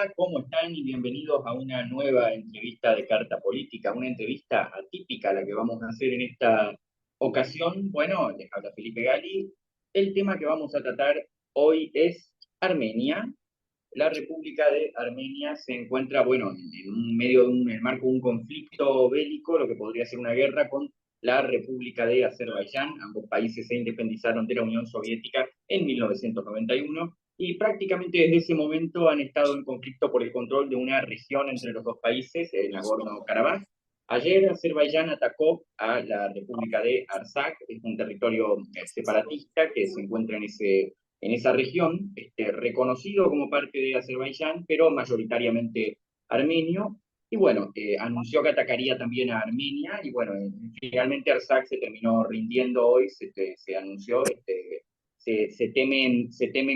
Hola, ¿cómo están? Y bienvenidos a una nueva entrevista de Carta Política, una entrevista atípica la que vamos a hacer en esta ocasión. Bueno, les habla Felipe Gali. El tema que vamos a tratar hoy es Armenia. La República de Armenia se encuentra, bueno, en el marco de un conflicto bélico, lo que podría ser una guerra con la República de Azerbaiyán. Ambos países se independizaron de la Unión Soviética en 1991 y prácticamente desde ese momento han estado en conflicto por el control de una región entre los dos países, el Nagorno-Karabaj. Ayer Azerbaiyán atacó a la República de Artsaj, es un territorio separatista que se encuentra en esa región, reconocido como parte de Azerbaiyán, pero mayoritariamente armenio. Y bueno, anunció que atacaría también a Armenia, y bueno, finalmente Artsaj se terminó rindiendo hoy, se anunció, se temen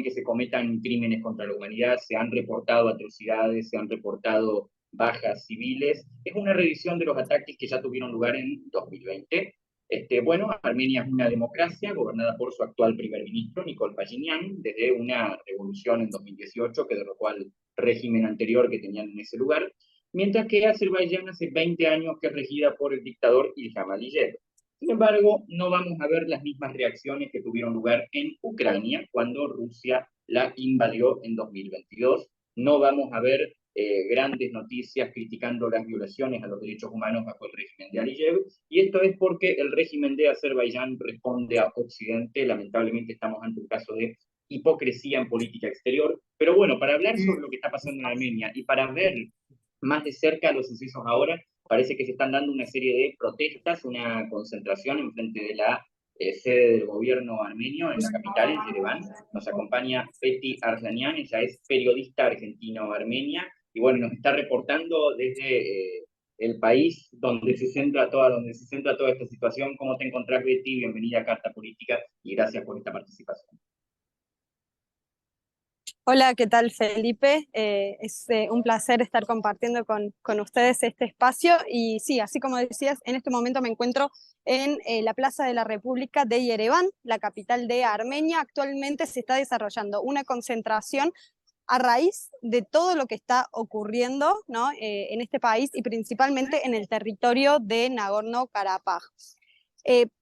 que se cometan crímenes contra la humanidad, se han reportado atrocidades, se han reportado bajas civiles. Es una revisión de los ataques que ya tuvieron lugar en 2020. Bueno, Armenia es una democracia gobernada por su actual primer ministro, Nikol Pashinyan, desde una revolución en 2018 que derrocó al régimen anterior que tenían en ese lugar, mientras que Azerbaiyán hace 20 años que es regida por el dictador Ilham Aliyev. Sin embargo, no vamos a ver las mismas reacciones que tuvieron lugar en Ucrania cuando Rusia la invadió en 2022. No vamos a ver grandes noticias criticando las violaciones a los derechos humanos bajo el régimen de Aliyev, y esto es porque el régimen de Azerbaiyán responde a Occidente. Lamentablemente estamos ante un caso de hipocresía en política exterior. Pero bueno, para hablar sobre lo que está pasando en Armenia y para ver más de cerca los sucesos ahora, parece que se están dando una serie de protestas, una concentración en frente de la sede del gobierno armenio en la capital, en Yerevan. Nos acompaña Fethi Arslanyan, ella es periodista argentino-armenia, y bueno, nos está reportando desde el país donde se centra toda esta situación. ¿Cómo te encontrás, Betty? Bienvenida a Carta Política y gracias por esta participación. Hola, ¿qué tal, Felipe? Es un placer estar compartiendo con ustedes este espacio. Y sí, así como decías, en este momento me encuentro en la Plaza de la República de Yerevan, la capital de Armenia. Actualmente se está desarrollando una concentración a raíz de todo lo que está ocurriendo, ¿no? En este país y principalmente en el territorio de Nagorno-Karabaj.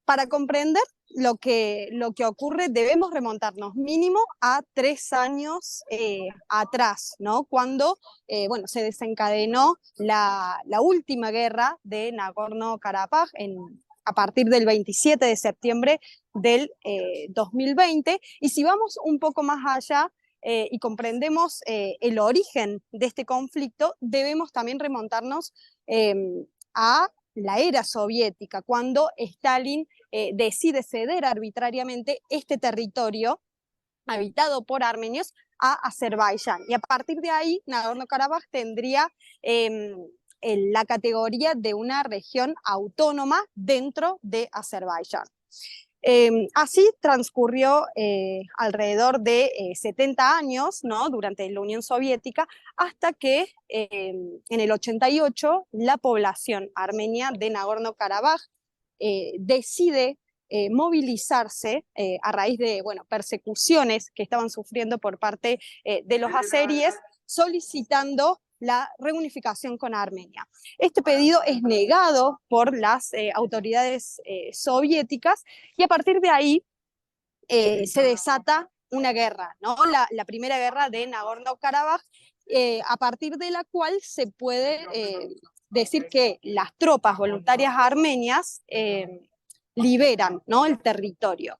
Para comprender lo que ocurre, debemos remontarnos mínimo a 3 años atrás, ¿no? Cuando bueno, se desencadenó la última guerra de Nagorno-Karabaj a partir del 27 de septiembre del 2020. Y si vamos un poco más allá y comprendemos el origen de este conflicto, debemos también remontarnos eh, a la era soviética, cuando Stalin decide ceder arbitrariamente este territorio habitado por armenios a Azerbaiyán. Y a partir de ahí, Nagorno-Karabaj tendría la categoría de una región autónoma dentro de Azerbaiyán. Así transcurrió alrededor de 70 años, ¿no? Durante la Unión Soviética, hasta que en el 88 la población armenia de Nagorno-Karabaj decide movilizarse a raíz de, bueno, persecuciones que estaban sufriendo por parte de los azeríes, solicitando la reunificación con Armenia. Este pedido es negado por las autoridades soviéticas, y a partir de ahí se desata una guerra, ¿no? La primera guerra de Nagorno-Karabaj, a partir de la cual se puede decir que las tropas voluntarias armenias liberan, ¿no?, el territorio.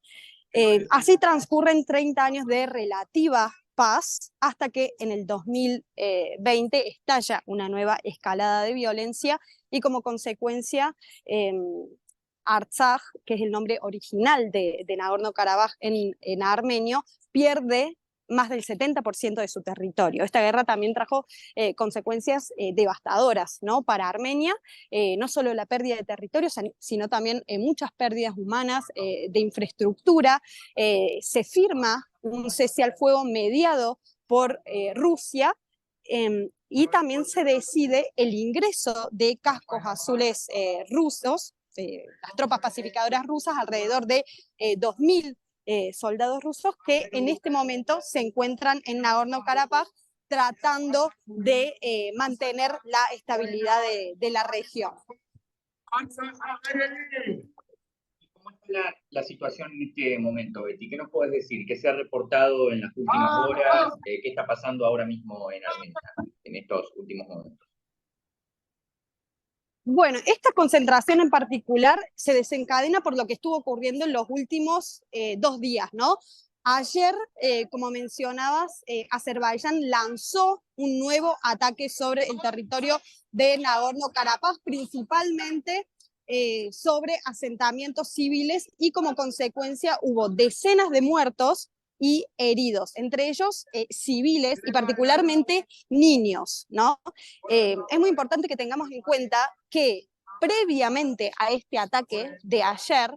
Así transcurren 30 años de relativa paz, hasta que en el 2020 estalla una nueva escalada de violencia, y como consecuencia Artsaj, que es el nombre original de Nagorno-Karabaj en armenio, pierde más del 70% de su territorio. Esta guerra también trajo consecuencias devastadoras, ¿no?, para Armenia, no solo la pérdida de territorio, sino también muchas pérdidas humanas, de infraestructura. Se firma un cese al fuego mediado por Rusia, y también se decide el ingreso de cascos azules rusos, las tropas pacificadoras rusas, alrededor de 2.000 soldados rusos que en este momento se encuentran en Nagorno-Karabaj tratando de mantener la estabilidad de la región. ¿Cómo está la situación en este momento, Betty? ¿Qué nos puedes decir? ¿Qué se ha reportado en las últimas horas? ¿Qué está pasando ahora mismo en Armenia, en estos últimos momentos? Bueno, esta concentración en particular se desencadena por lo que estuvo ocurriendo en los últimos 2 días, ¿no? Ayer, como mencionabas, Azerbaiyán lanzó un nuevo ataque sobre el territorio de Nagorno-Karabaj, principalmente sobre asentamientos civiles, y como consecuencia hubo decenas de muertos y heridos, entre ellos civiles y particularmente niños, ¿no? Es muy importante que tengamos en cuenta que previamente a este ataque de ayer,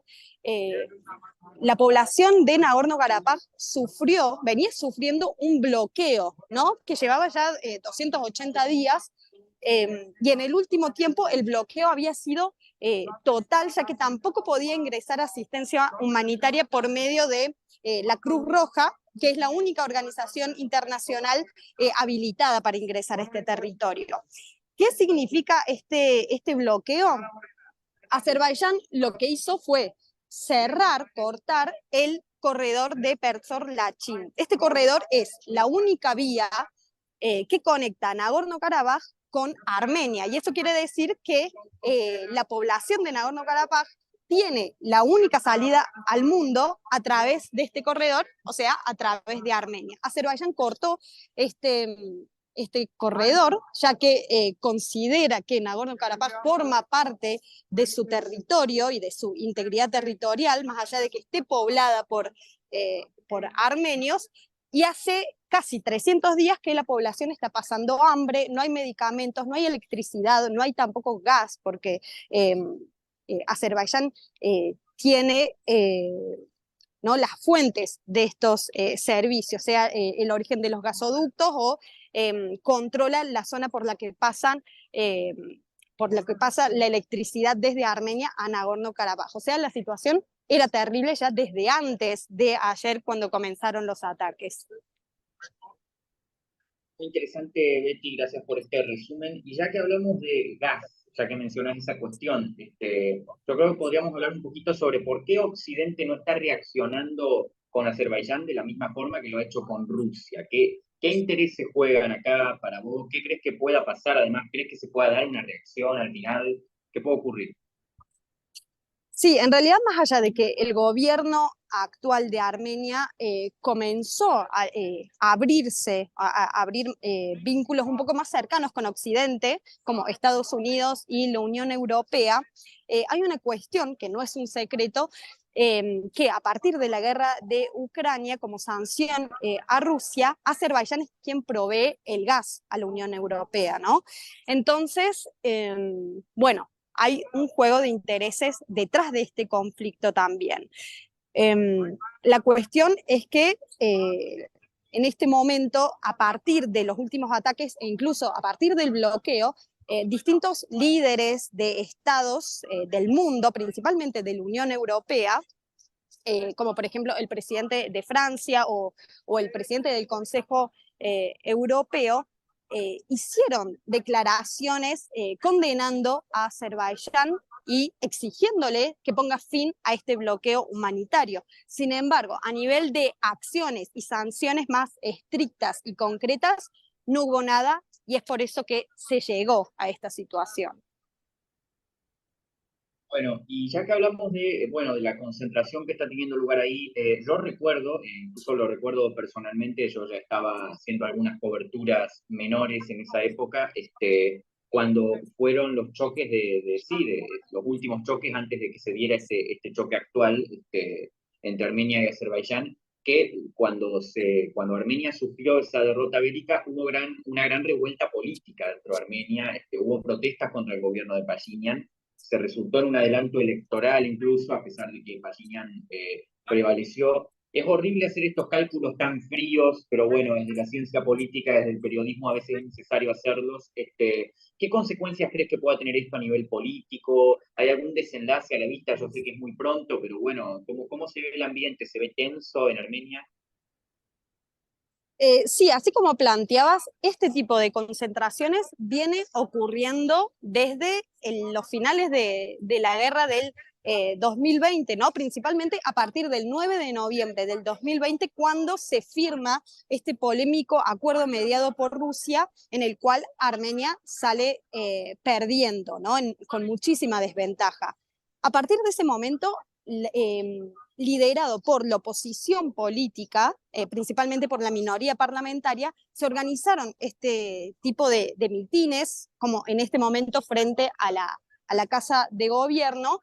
la población de Nagorno-Karabaj venía sufriendo un bloqueo, ¿no? Que llevaba ya 280 días, y en el último tiempo el bloqueo había sido total, ya que tampoco podía ingresar asistencia humanitaria por medio de la Cruz Roja, que es la única organización internacional habilitada para ingresar a este territorio. ¿Qué significa este bloqueo? Azerbaiyán lo que hizo fue cortar el corredor de Persor-Lachin. Este corredor es la única vía que conecta Nagorno-Karabaj con Armenia, y eso quiere decir que la población de Nagorno-Karabaj tiene la única salida al mundo a través de este corredor, o sea, a través de Armenia. Azerbaiyán cortó este corredor, ya que considera que Nagorno-Karabaj forma parte de su territorio y de su integridad territorial, más allá de que esté poblada por armenios, y hace casi 300 días que la población está pasando hambre, no hay medicamentos, no hay electricidad, no hay tampoco gas, porque Azerbaiyán tiene ¿no? las fuentes de estos servicios, sea el origen de los gasoductos o controla la zona por la que pasa la electricidad desde Armenia a Nagorno-Karabaj. O sea, la situación era terrible ya desde antes de ayer, cuando comenzaron los ataques. Muy interesante, Betty, gracias por este resumen. Y ya que hablamos de gas, ya que mencionas esa cuestión, yo creo que podríamos hablar un poquito sobre por qué Occidente no está reaccionando con Azerbaiyán de la misma forma que lo ha hecho con Rusia. ¿Qué intereses juegan acá para vos? ¿Qué crees que pueda pasar? Además, ¿crees que se pueda dar una reacción al final? ¿Qué puede ocurrir? Sí, en realidad, más allá de que el gobierno actual de Armenia comenzó a abrirse, a abrir vínculos un poco más cercanos con Occidente, como Estados Unidos y la Unión Europea, hay una cuestión que no es un secreto, que a partir de la guerra de Ucrania, como sanción a Rusia, Azerbaiyán es quien provee el gas a la Unión Europea, ¿no? Entonces, bueno, hay un juego de intereses detrás de este conflicto también. La cuestión es que en este momento, a partir de los últimos ataques e incluso a partir del bloqueo, distintos líderes de estados del mundo, principalmente de la Unión Europea, como por ejemplo el presidente de Francia o el presidente del Consejo Europeo, hicieron declaraciones condenando a Azerbaiyán y exigiéndole que ponga fin a este bloqueo humanitario. Sin embargo, a nivel de acciones y sanciones más estrictas y concretas, no hubo nada, y es por eso que se llegó a esta situación. Bueno, y ya que hablamos de, bueno, de la concentración que está teniendo lugar ahí, yo recuerdo, incluso lo recuerdo personalmente, yo ya estaba haciendo algunas coberturas menores en esa época, cuando fueron los choques sí, de los últimos choques antes de que se diera este choque actual, entre Armenia y Azerbaiyán, que cuando Armenia sufrió esa derrota bélica, hubo una gran revuelta política dentro de Armenia, hubo protestas contra el gobierno de Pashinyan, se resultó en un adelanto electoral incluso, a pesar de que Pashinyan prevaleció. Es horrible hacer estos cálculos tan fríos, pero bueno, desde la ciencia política, desde el periodismo, a veces es necesario hacerlos. ¿Qué consecuencias crees que pueda tener esto a nivel político? ¿Hay algún desenlace a la vista? Yo sé que es muy pronto, pero bueno, ¿cómo se ve el ambiente? ¿Se ve tenso en Armenia? Sí, así como planteabas, este tipo de concentraciones viene ocurriendo desde los finales de la guerra del 2020, ¿no? Principalmente a partir del 9 de noviembre del 2020, cuando se firma este polémico acuerdo mediado por Rusia, en el cual Armenia sale perdiendo, ¿no? Con muchísima desventaja. A partir de ese momento, liderado por la oposición política, principalmente por la minoría parlamentaria, se organizaron este tipo de mitines, como en este momento frente a la Casa de Gobierno,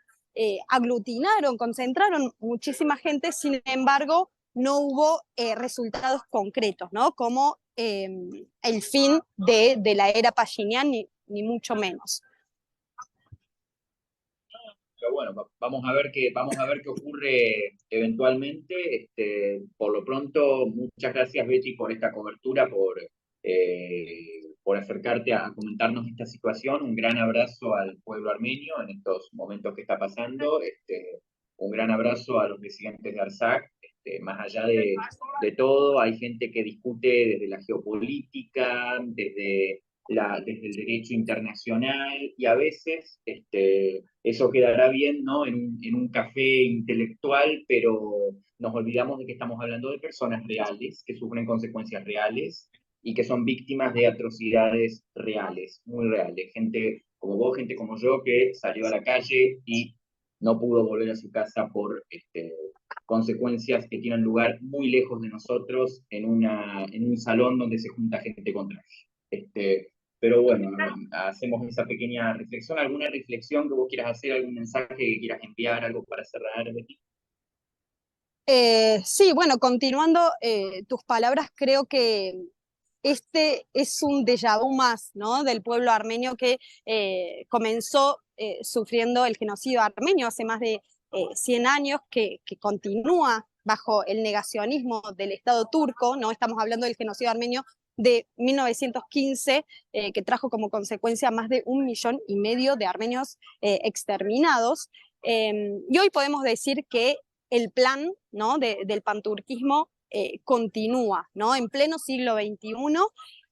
aglutinaron, concentraron muchísima gente, sin embargo, no hubo resultados concretos, ¿no? Como el fin de la era Pashinyan, ni mucho menos. Pero bueno, vamos a ver qué ocurre eventualmente. Por lo pronto, muchas gracias, Betty, por esta cobertura, por acercarte a comentarnos esta situación. Un gran abrazo al pueblo armenio en estos momentos que está pasando. Un gran abrazo a los residentes de Artsakh. Más allá de todo, hay gente que discute desde la geopolítica, desde el derecho internacional, y a veces eso quedará bien, ¿no? En un café intelectual, pero nos olvidamos de que estamos hablando de personas reales, que sufren consecuencias reales y que son víctimas de atrocidades reales, muy reales. Gente como vos, gente como yo, que salió a la calle y no pudo volver a su casa por consecuencias que tienen lugar muy lejos de nosotros, en un salón donde se junta gente con traje. Pero bueno, hacemos esa pequeña reflexión. ¿Alguna reflexión que vos quieras hacer, algún mensaje que quieras enviar, algo para cerrar, Betty? Sí, bueno, continuando tus palabras, creo que este es un déjà vu más, ¿no? Del pueblo armenio que comenzó sufriendo el genocidio armenio hace más de 100 años, que continúa bajo el negacionismo del Estado turco, ¿no? Estamos hablando del genocidio armenio de 1915, que trajo como consecuencia más de 1,5 millones de armenios exterminados. Y hoy podemos decir que el plan, ¿no? Del panturquismo continúa, ¿no? En pleno siglo XXI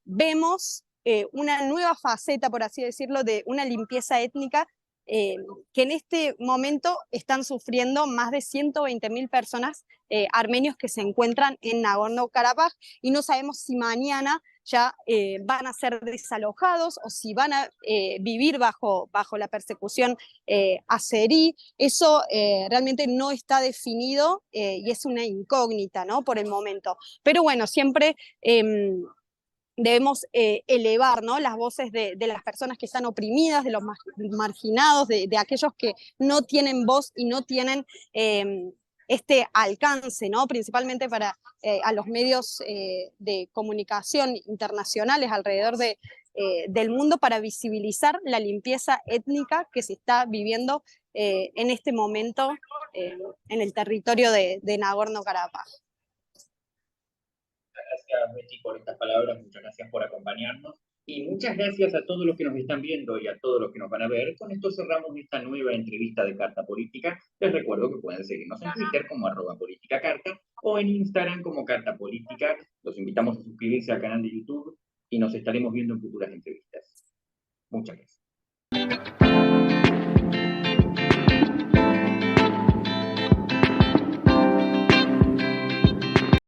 vemos una nueva faceta, por así decirlo, de una limpieza étnica eh, que en este momento están sufriendo más de 120.000 personas armenios que se encuentran en Nagorno-Karabaj, y no sabemos si mañana ya van a ser desalojados o si van a vivir bajo la persecución azerí. Eso realmente no está definido y es una incógnita, ¿no? Por el momento. Pero bueno, siempre debemos elevar, ¿no? Las voces de las personas que están oprimidas, de los marginados, de aquellos que no tienen voz y no tienen este alcance, ¿no? Principalmente para a los medios de comunicación internacionales alrededor del mundo, para visibilizar la limpieza étnica que se está viviendo en este momento en el territorio de Nagorno-Karabaj. Gracias, Betty, por estas palabras. Muchas gracias por acompañarnos. Y muchas gracias a todos los que nos están viendo y a todos los que nos van a ver. Con esto cerramos esta nueva entrevista de Carta Política. Les recuerdo que pueden seguirnos en Twitter como @politicacarta o en Instagram como Carta Política. Los invitamos a suscribirse al canal de YouTube y nos estaremos viendo en futuras entrevistas. Muchas gracias.